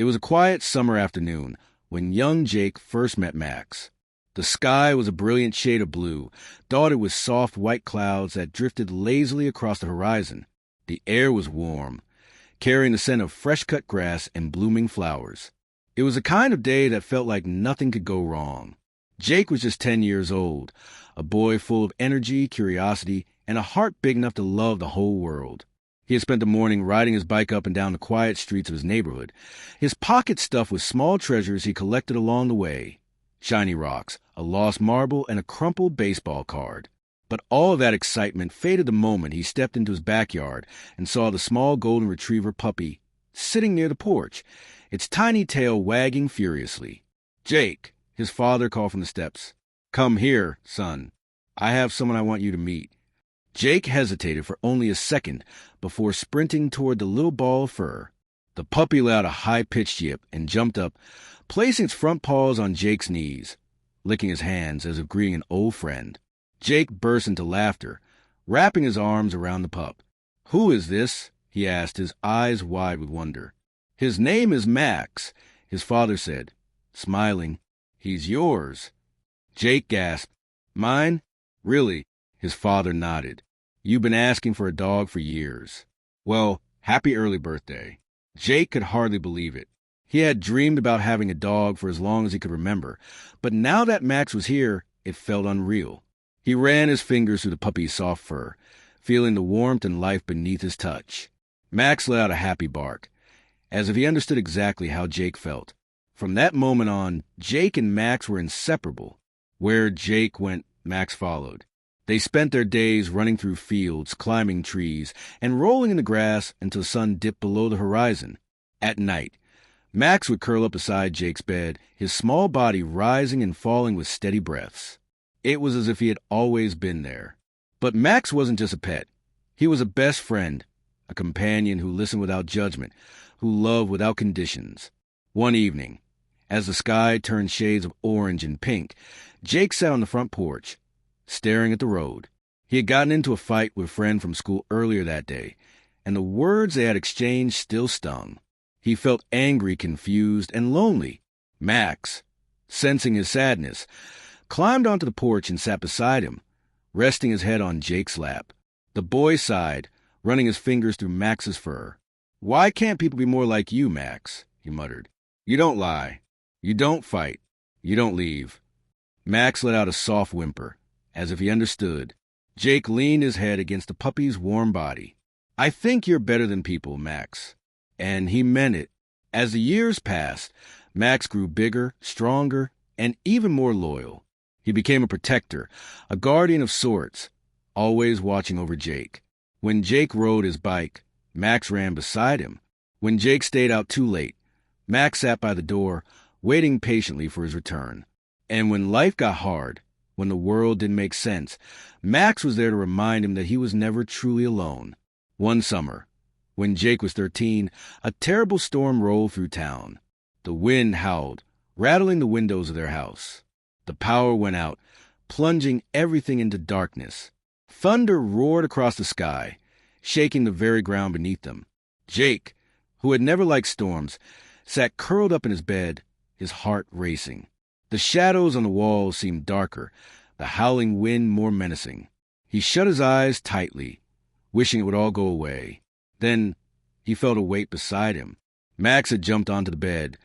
It was a quiet summer afternoon when young Jake first met Max. The sky was a brilliant shade of blue, dotted with soft white clouds that drifted lazily across the horizon. The air was warm, carrying the scent of fresh-cut grass and blooming flowers. It was a kind of day that felt like nothing could go wrong. Jake was just 10 years old, a boy full of energy, curiosity, and a heart big enough to love the whole world. He had spent the morning riding his bike up and down the quiet streets of his neighborhood, his pockets stuffed with small treasures he collected along the way. Shiny rocks, a lost marble, and a crumpled baseball card. But all of that excitement faded the moment he stepped into his backyard and saw the small golden retriever puppy sitting near the porch, its tiny tail wagging furiously. "Jake," his father called from the steps. "Come here, son. I have someone I want you to meet." Jake hesitated for only a second before sprinting toward the little ball of fur. The puppy let out a high-pitched yip and jumped up, placing its front paws on Jake's knees, licking his hands as if greeting an old friend. Jake burst into laughter, wrapping his arms around the pup. "Who is this?" he asked, his eyes wide with wonder. "His name is Max," his father said, smiling. "He's yours." Jake gasped. "Mine? Really?" His father nodded. "You've been asking for a dog for years. Well, happy early birthday." Jake could hardly believe it. He had dreamed about having a dog for as long as he could remember, but now that Max was here, it felt unreal. He ran his fingers through the puppy's soft fur, feeling the warmth and life beneath his touch. Max let out a happy bark, as if he understood exactly how Jake felt. From that moment on, Jake and Max were inseparable. Where Jake went, Max followed. They spent their days running through fields, climbing trees, and rolling in the grass until the sun dipped below the horizon. At night, Max would curl up beside Jake's bed, his small body rising and falling with steady breaths. It was as if he had always been there. But Max wasn't just a pet. He was a best friend, a companion who listened without judgment, who loved without conditions. One evening, as the sky turned shades of orange and pink, Jake sat on the front porch, staring at the road. He had gotten into a fight with a friend from school earlier that day, and the words they had exchanged still stung. He felt angry, confused, and lonely. Max, sensing his sadness, climbed onto the porch and sat beside him, resting his head on Jake's lap. The boy sighed, running his fingers through Max's fur. "Why can't people be more like you, Max?" he muttered. "You don't lie. You don't fight. You don't leave." Max let out a soft whimper, as if he understood. Jake leaned his head against the puppy's warm body. "I think you're better than people, Max." And he meant it. As the years passed, Max grew bigger, stronger, and even more loyal. He became a protector, a guardian of sorts, always watching over Jake. When Jake rode his bike, Max ran beside him. When Jake stayed out too late, Max sat by the door, waiting patiently for his return. And when life got hard, when the world didn't make sense, Max was there to remind him that he was never truly alone. One summer, when Jake was 13, a terrible storm rolled through town. The wind howled, rattling the windows of their house. The power went out, plunging everything into darkness. Thunder roared across the sky, shaking the very ground beneath them. Jake, who had never liked storms, sat curled up in his bed, his heart racing. The shadows on the walls seemed darker, the howling wind more menacing. He shut his eyes tightly, wishing it would all go away. Then he felt a weight beside him. Max had jumped onto the bed,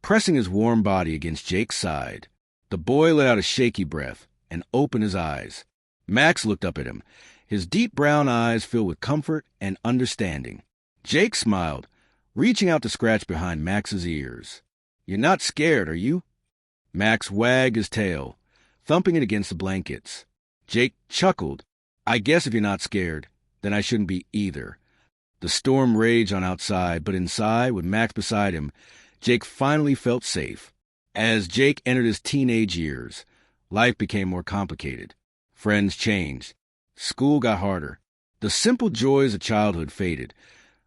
pressing his warm body against Jake's side. The boy let out a shaky breath and opened his eyes. Max looked up at him, his deep brown eyes filled with comfort and understanding. Jake smiled, reaching out to scratch behind Max's ears. "You're not scared, are you?" Max wagged his tail, thumping it against the blankets. Jake chuckled. "I guess if you're not scared, then I shouldn't be either." The storm raged on outside, but inside, with Max beside him, Jake finally felt safe. As Jake entered his teenage years, life became more complicated. Friends changed. School got harder. The simple joys of childhood faded,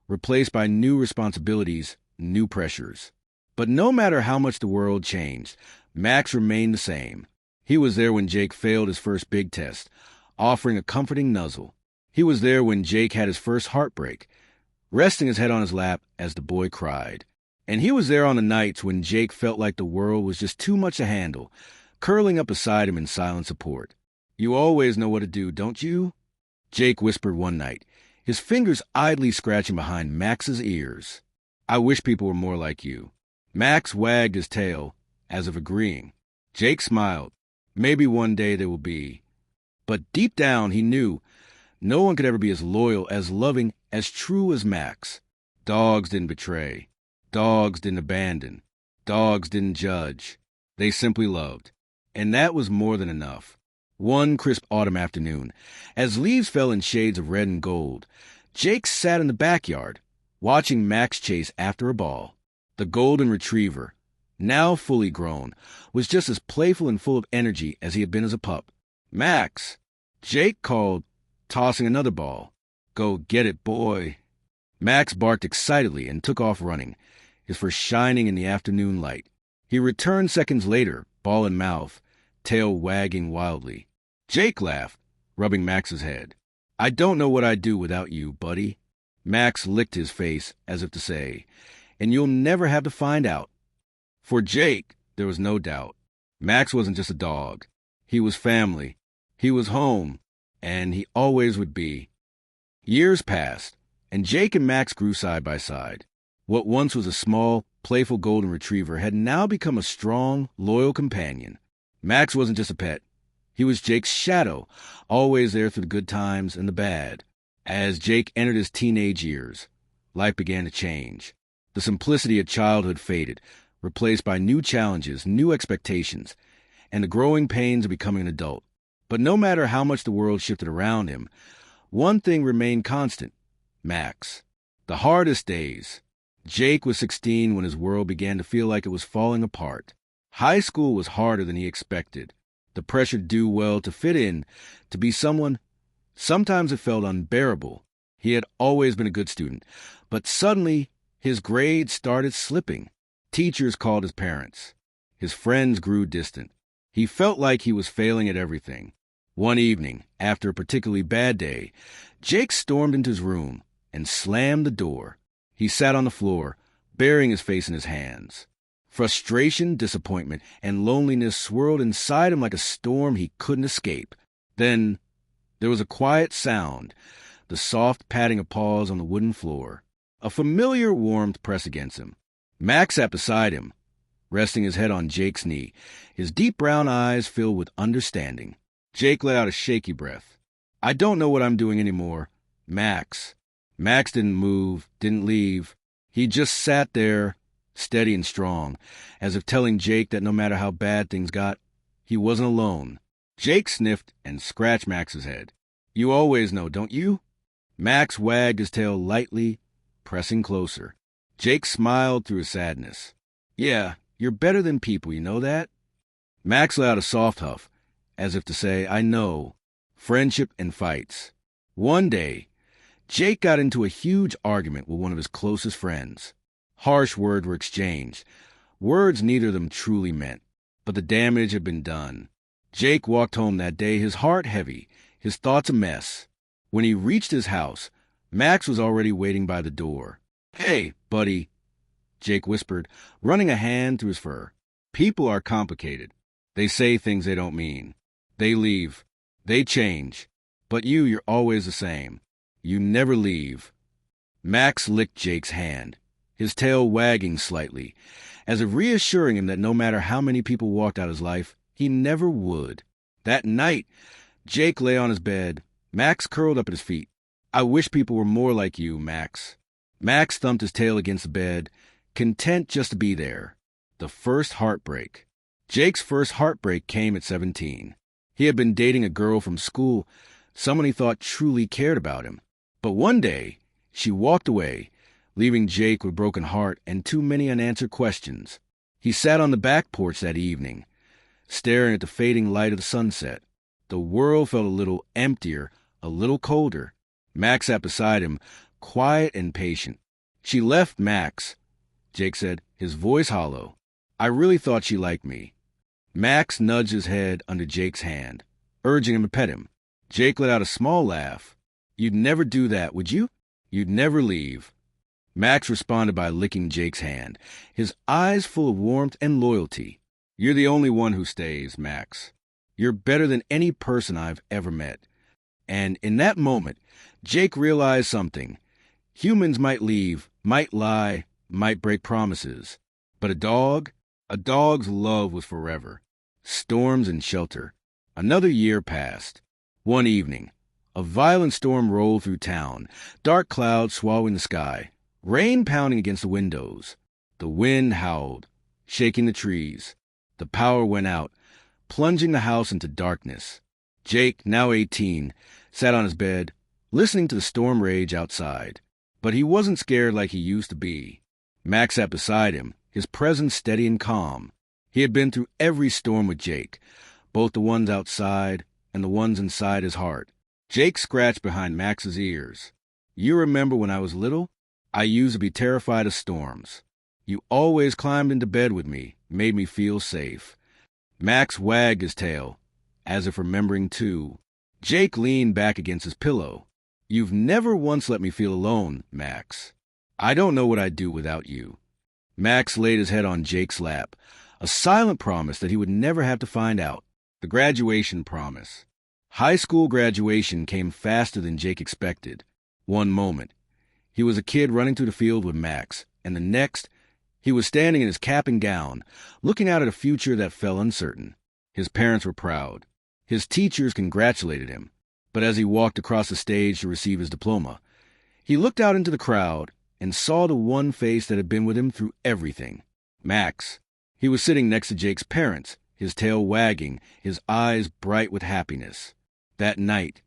replaced by new responsibilities, new pressures. But no matter how much the world changed, Max remained the same. He was there when Jake failed his first big test, offering a comforting nuzzle. He was there when Jake had his first heartbreak, resting his head on his lap as the boy cried. And he was there on the nights when Jake felt like the world was just too much to handle, curling up beside him in silent support. "You always know what to do, don't you?" Jake whispered one night, his fingers idly scratching behind Max's ears. "I wish people were more like you." Max wagged his tail, as if agreeing. Jake smiled. Maybe one day they will be. But deep down he knew no one could ever be as loyal, as loving, as true as Max. Dogs didn't betray. Dogs didn't abandon. Dogs didn't judge. They simply loved. And that was more than enough. One crisp autumn afternoon, as leaves fell in shades of red and gold, Jake sat in the backyard, watching Max chase after a ball. The golden retriever, now fully grown, was just as playful and full of energy as he had been as a pup. "Max!" Jake called, tossing another ball. "Go get it, boy." Max barked excitedly and took off running, his fur shining in the afternoon light. He returned seconds later, ball in mouth, tail wagging wildly. Jake laughed, rubbing Max's head. "I don't know what I'd do without you, buddy." Max licked his face as if to say, "And you'll never have to find out." For Jake, there was no doubt. Max wasn't just a dog. He was family. He was home. And he always would be. Years passed, and Jake and Max grew side by side. What once was a small, playful golden retriever had now become a strong, loyal companion. Max wasn't just a pet. He was Jake's shadow, always there through the good times and the bad. As Jake entered his teenage years, life began to change. The simplicity of childhood faded, replaced by new challenges, new expectations, and the growing pains of becoming an adult. But no matter how much the world shifted around him, one thing remained constant: Max. The hardest days. Jake was 16 when his world began to feel like it was falling apart. High school was harder than he expected. The pressure to do well, to fit in, to be someone. Sometimes it felt unbearable. He had always been a good student, but suddenly his grades started slipping. Teachers called his parents. His friends grew distant. He felt like he was failing at everything. One evening, after a particularly bad day, Jake stormed into his room and slammed the door. He sat on the floor, burying his face in his hands. Frustration, disappointment, and loneliness swirled inside him like a storm he couldn't escape. Then there was a quiet sound, the soft patting of paws on the wooden floor. A familiar warmth pressed against him. Max sat beside him, resting his head on Jake's knee, his deep brown eyes filled with understanding. Jake let out a shaky breath. "I don't know what I'm doing anymore. Max." Max didn't move, didn't leave. He just sat there, steady and strong, as if telling Jake that no matter how bad things got, he wasn't alone. Jake sniffed and scratched Max's head. "You always know, don't you?" Max wagged his tail lightly, pressing closer. Jake smiled through his sadness. "Yeah, you're better than people, you know that?" Max let out a soft huff, as if to say, "I know." Friendship and fights. One day, Jake got into a huge argument with one of his closest friends. Harsh words were exchanged, words neither of them truly meant, but the damage had been done. Jake walked home that day, his heart heavy, his thoughts a mess. When he reached his house, Max was already waiting by the door. "Hey, buddy," Jake whispered, running a hand through his fur. "People are complicated. They say things they don't mean. They leave. They change. But you're always the same. You never leave." Max licked Jake's hand, his tail wagging slightly, as if reassuring him that no matter how many people walked out his life, he never would. That night, Jake lay on his bed, Max curled up at his feet. "I wish people were more like you, Max." Max thumped his tail against the bed, content just to be there. The first heartbreak. Jake's first heartbreak came at 17. He had been dating a girl from school, someone he thought truly cared about him. But one day, she walked away, leaving Jake with a broken heart and too many unanswered questions. He sat on the back porch that evening, staring at the fading light of the sunset. The world felt a little emptier, a little colder. Max sat beside him, quiet and patient. "She left, Max," Jake said, his voice hollow. "I really thought she liked me." Max nudged his head under Jake's hand, urging him to pet him. Jake let out a small laugh. "You'd never do that, would you? You'd never leave." Max responded by licking Jake's hand, his eyes full of warmth and loyalty. "You're the only one who stays, Max. You're better than any person I've ever met." And in that moment, Jake realized something. Humans might leave, might lie, might break promises. But a dog's love was forever. Storms and shelter. Another year passed. One evening, a violent storm rolled through town, dark clouds swallowing the sky, rain pounding against the windows. The wind howled, shaking the trees. The power went out, plunging the house into darkness. Jake, now 18, sat on his bed, listening to the storm rage outside. But he wasn't scared like he used to be. Max sat beside him, his presence steady and calm. He had been through every storm with Jake, both the ones outside and the ones inside his heart. Jake scratched behind Max's ears. "You remember when I was little? I used to be terrified of storms. You always climbed into bed with me, made me feel safe." Max wagged his tail, as if remembering too. Jake leaned back against his pillow. "You've never once let me feel alone, Max. I don't know what I'd do without you." Max laid his head on Jake's lap, a silent promise that he would never have to find out. The graduation promise. High school graduation came faster than Jake expected. One moment, he was a kid running through the field with Max, and the next, he was standing in his cap and gown, looking out at a future that felt uncertain. His parents were proud. His teachers congratulated him. But as he walked across the stage to receive his diploma, he looked out into the crowd and saw the one face that had been with him through everything. Max. He was sitting next to Jake's parents, his tail wagging, his eyes bright with happiness. That night,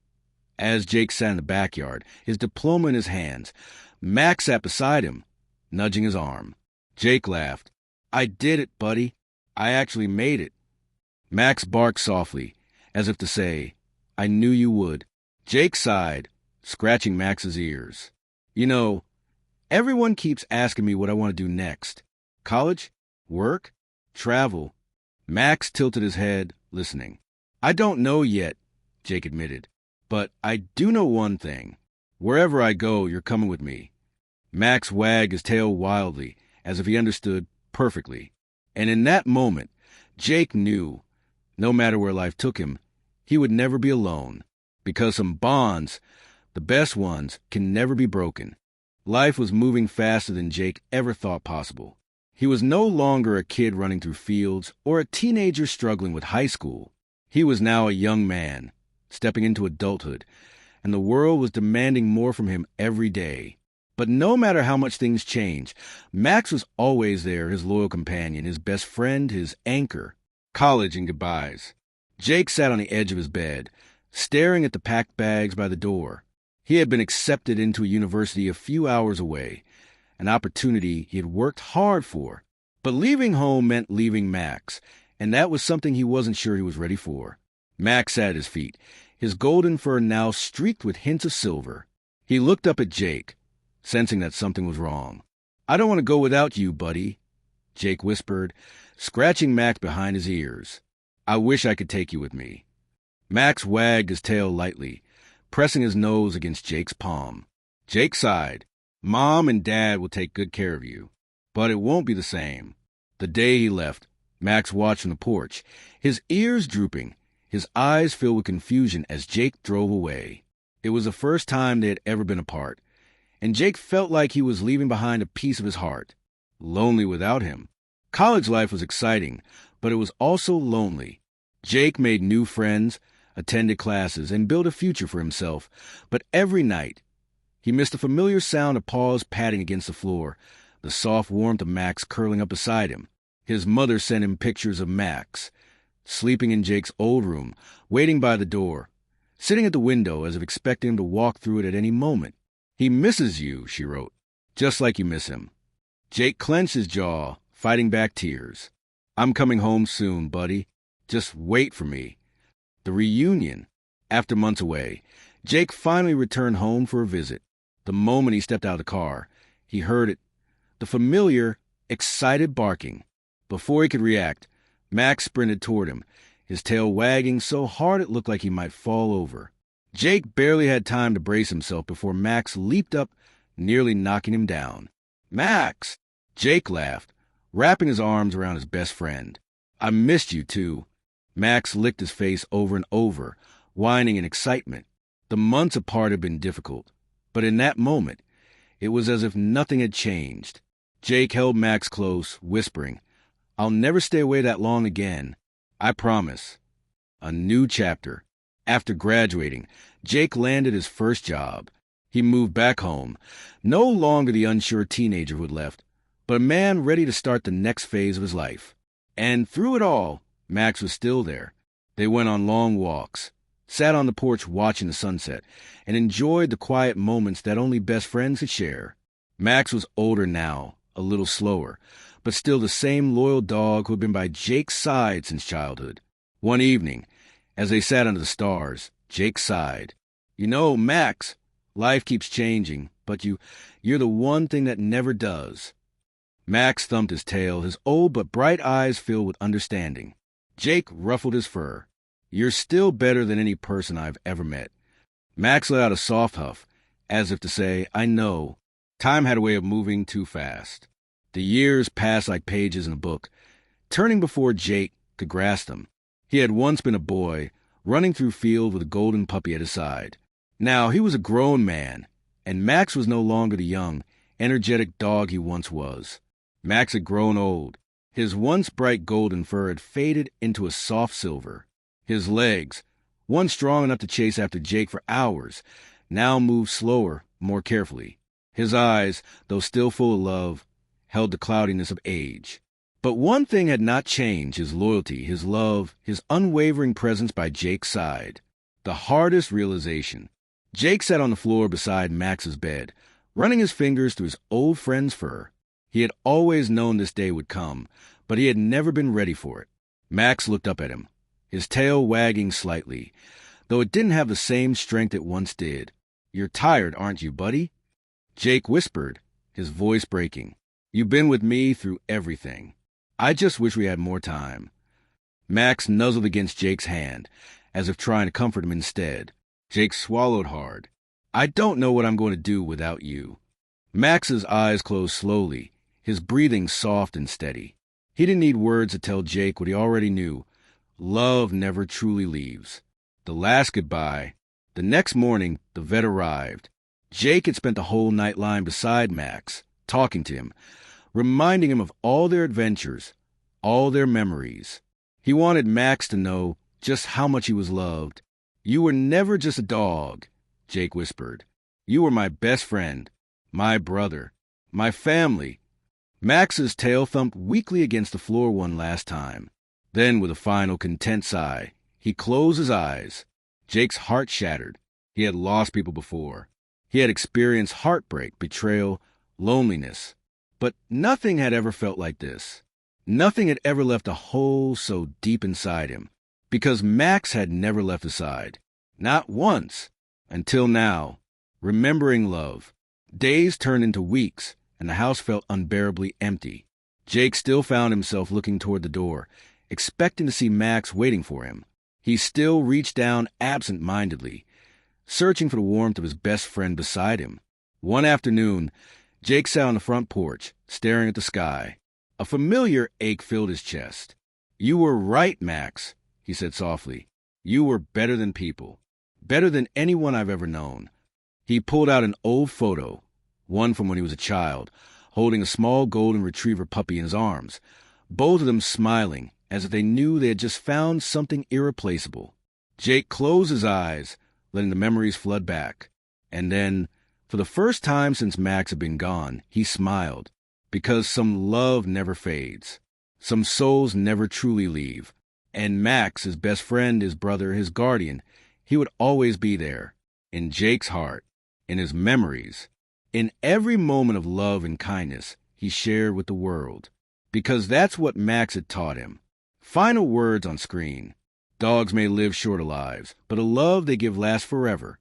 as Jake sat in the backyard, his diploma in his hands, Max sat beside him, nudging his arm. Jake laughed. "I did it, buddy. I actually made it." Max barked softly, as if to say, "I knew you would." Jake sighed, scratching Max's ears. "You know, everyone keeps asking me what I want to do next. College? Work? Travel?" Max tilted his head, listening. "I don't know yet," Jake admitted. "But I do know one thing. Wherever I go, you're coming with me." Max wagged his tail wildly, as if he understood perfectly. And in that moment, Jake knew, no matter where life took him, he would never be alone, because some bonds, the best ones, can never be broken. Life was moving faster than Jake ever thought possible. He was no longer a kid running through fields or a teenager struggling with high school. He was now a young man, stepping into adulthood, and the world was demanding more from him every day. But no matter how much things changed, Max was always there, his loyal companion, his best friend, his anchor. College and goodbyes. Jake sat on the edge of his bed, staring at the packed bags by the door. He had been accepted into a university a few hours away, an opportunity he had worked hard for. But leaving home meant leaving Max, and that was something he wasn't sure he was ready for. Max sat at his feet, his golden fur now streaked with hints of silver. He looked up at Jake, sensing that something was wrong. "I don't want to go without you, buddy," Jake whispered, scratching Max behind his ears. "I wish I could take you with me." Max wagged his tail lightly, pressing his nose against Jake's palm. Jake sighed. "Mom and Dad will take good care of you, but it won't be the same." The day he left, Max watched from the porch, his ears drooping, his eyes filled with confusion as Jake drove away. It was the first time they had ever been apart, and Jake felt like he was leaving behind a piece of his heart, lonely without him. College life was exciting, but it was also lonely. Jake made new friends, attended classes, and built a future for himself, but every night, he missed the familiar sound of paws patting against the floor, the soft warmth of Max curling up beside him. His mother sent him pictures of Max, sleeping in Jake's old room, waiting by the door, sitting at the window as if expecting him to walk through it at any moment. "He misses you," she wrote, "just like you miss him." Jake clenched his jaw, fighting back tears. "I'm coming home soon, buddy. Just wait for me." The reunion. After months away, Jake finally returned home for a visit. The moment he stepped out of the car, he heard it, the familiar, excited barking. Before he could react, Max sprinted toward him, his tail wagging so hard it looked like he might fall over. Jake barely had time to brace himself before Max leaped up, nearly knocking him down. Max! Jake laughed, wrapping his arms around his best friend. I missed you, too. Max licked his face over and over, whining in excitement. The months apart had been difficult, but in that moment, it was as if nothing had changed. Jake held Max close, whispering, I'll never stay away that long again. I promise. A new chapter. After graduating, Jake landed his first job. He moved back home, no longer the unsure teenager who had left, but a man ready to start the next phase of his life. And through it all, Max was still there. They went on long walks, sat on the porch watching the sunset, and enjoyed the quiet moments that only best friends could share. Max was older now, a little slower, but still the same loyal dog who had been by Jake's side since childhood. One evening, as they sat under the stars, Jake sighed. You know, Max, life keeps changing, but you're the one thing that never does. Max thumped his tail, his old but bright eyes filled with understanding. Jake ruffled his fur. You're still better than any person I've ever met. Max let out a soft huff, as if to say, I know. Time had a way of moving too fast. The years passed like pages in a book, turning before Jake could grasp them. He had once been a boy, running through field with a golden puppy at his side. Now he was a grown man, and Max was no longer the young, energetic dog he once was. Max had grown old. His once bright golden fur had faded into a soft silver. His legs, once strong enough to chase after Jake for hours, now moved slower, more carefully. His eyes, though still full of love, held the cloudiness of age. But one thing had not changed: his loyalty, his love, his unwavering presence by Jake's side. The hardest realization. Jake sat on the floor beside Max's bed, running his fingers through his old friend's fur. He had always known this day would come, but he had never been ready for it. Max looked up at him, his tail wagging slightly, though it didn't have the same strength it once did. You're tired, aren't you, buddy? Jake whispered, his voice breaking. You've been with me through everything. I just wish we had more time. Max nuzzled against Jake's hand, as if trying to comfort him instead. Jake swallowed hard. I don't know what I'm going to do without you. Max's eyes closed slowly, his breathing soft and steady. He didn't need words to tell Jake what he already knew. Love never truly leaves. The last goodbye. The next morning, the vet arrived. Jake had spent the whole night lying beside Max, talking to him, reminding him of all their adventures, all their memories. He wanted Max to know just how much he was loved. You were never just a dog, Jake whispered. You were my best friend, my brother, my family. Max's tail thumped weakly against the floor one last time. Then, with a final content sigh, he closed his eyes. Jake's heart shattered. He had lost people before. He had experienced heartbreak, betrayal, loneliness. But nothing had ever felt like this. Nothing had ever left a hole so deep inside him. Because Max had never left his side. Not once. Until now. Remembering love. Days turned into weeks, and the house felt unbearably empty. Jake still found himself looking toward the door, expecting to see Max waiting for him. He still reached down absent-mindedly, searching for the warmth of his best friend beside him. One afternoon, Jake sat on the front porch, staring at the sky. A familiar ache filled his chest. You were right, Max, he said softly. You were better than people. Better than anyone I've ever known. He pulled out an old photo, one from when he was a child, holding a small golden retriever puppy in his arms, both of them smiling, as if they knew they had just found something irreplaceable. Jake closed his eyes, letting the memories flood back. And then, for the first time since Max had been gone, he smiled, because some love never fades. Some souls never truly leave. And Max, his best friend, his brother, his guardian, he would always be there, in Jake's heart, in his memories, in every moment of love and kindness he shared with the world. Because that's what Max had taught him. Final words on screen. Dogs may live shorter lives, but a love they give lasts forever.